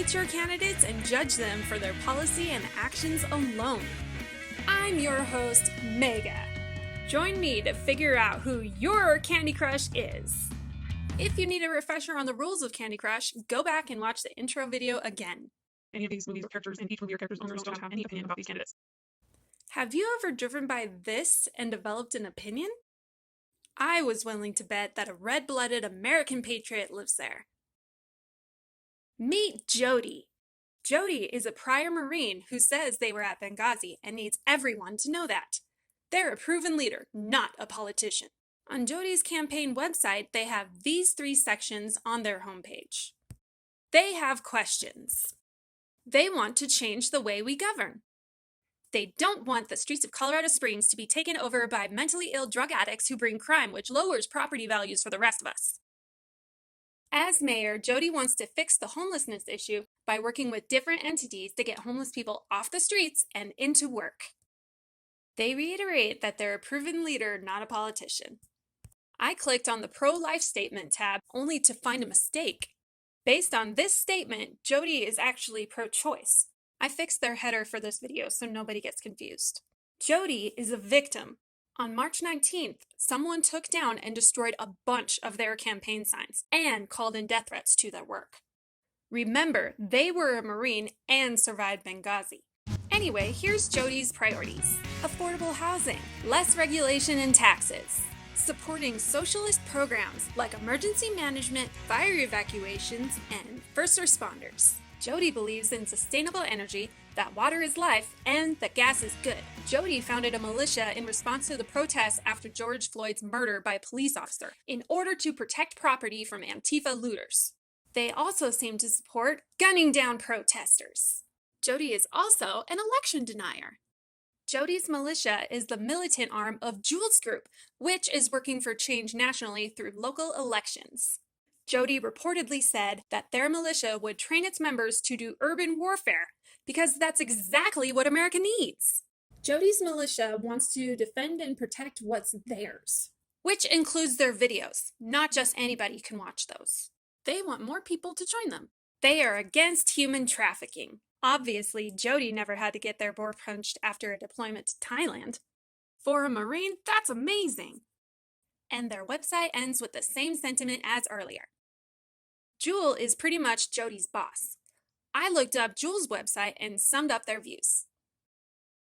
meet your candidates and judge them for their policy and actions alone. I'm your host, Mega. Join me to figure out who your Candi Crush is. If you need a refresher on the rules of Candi Crush, go back and watch the intro video again. Any of these movies or characters, and each movie or character's owners don't have any opinion about these candidates. Have you ever driven by this and developed an opinion? I was willing to bet that a red-blooded American patriot lives there. Meet Joti. Joti is a prior Marine who says they were at Benghazi and needs everyone to know that. They're a proven leader, not a politician. On Joti's campaign website, they have these 3 sections on their homepage. They have questions. They want to change the way we govern. They don't want the streets of Colorado Springs to be taken over by mentally ill drug addicts who bring crime, which lowers property values for the rest of us. As mayor, Joti wants to fix the homelessness issue by working with different entities to get homeless people off the streets and into work. They reiterate that they're a proven leader, not a politician. I clicked on the pro-life statement tab only to find a mistake. Based on this statement, Joti is actually pro-choice. I fixed their header for this video so nobody gets confused. Joti is a victim. On March 19th, someone took down and destroyed a bunch of their campaign signs and called in death threats to their work. Remember, they were a Marine and survived Benghazi. Anyway, here's Joti's priorities. Affordable housing, less regulation and taxes, supporting socialist programs like emergency management, fire evacuations, and first responders. Joti believes in sustainable energy, that water is life, and that gas is good. Joti founded a militia in response to the protests after George Floyd's murder by a police officer in order to protect property from Antifa looters. They also seem to support gunning down protesters. Joti is also an election denier. Joti's militia is the militant arm of Jules Group, which is working for change nationally through local elections. Joti reportedly said that their militia would train its members to do urban warfare, because that's exactly what America needs. Joti's militia wants to defend and protect what's theirs, which includes their videos. Not just anybody can watch those. They want more people to join them. They are against human trafficking. Obviously, Joti never had to get their bore punched after a deployment to Thailand. For a Marine, that's amazing. And their website ends with the same sentiment as earlier. Jewel is pretty much Joti's boss. I looked up Jewel's website and summed up their views.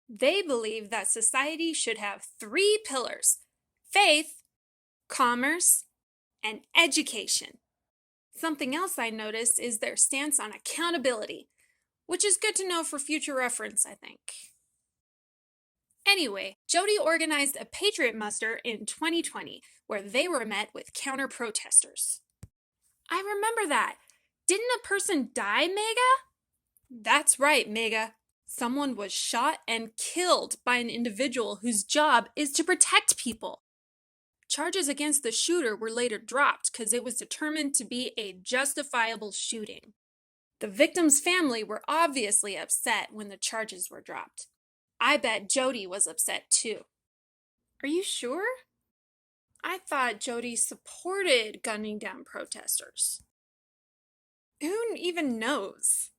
They believe that society should have 3 pillars: faith, commerce, and education. Something else I noticed is their stance on accountability, which is good to know for future reference, I think. Anyway, Joti organized a Patriot muster in 2020 where they were met with counter-protesters. I remember that. Didn't a person die, Mega? That's right, Mega. Someone was shot and killed by an individual whose job is to protect people. Charges against the shooter were later dropped because it was determined to be a justifiable shooting. The victim's family were obviously upset when the charges were dropped. I bet Joti was upset too. Are you sure? I thought Joti supported gunning down protesters. Who even knows?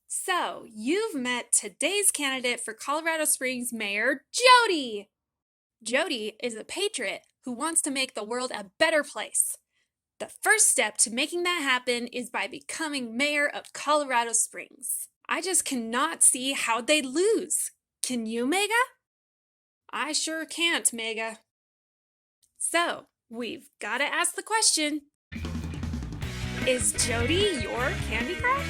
So, you've met today's candidate for Colorado Springs Mayor, Joti! Joti is a patriot who wants to make the world a better place. The first step to making that happen is by becoming mayor of Colorado Springs. I just cannot see how they'd lose. Can you, Mega? I sure can't, Mega. So, we've got to ask the question. Is Joti your Candi Crush?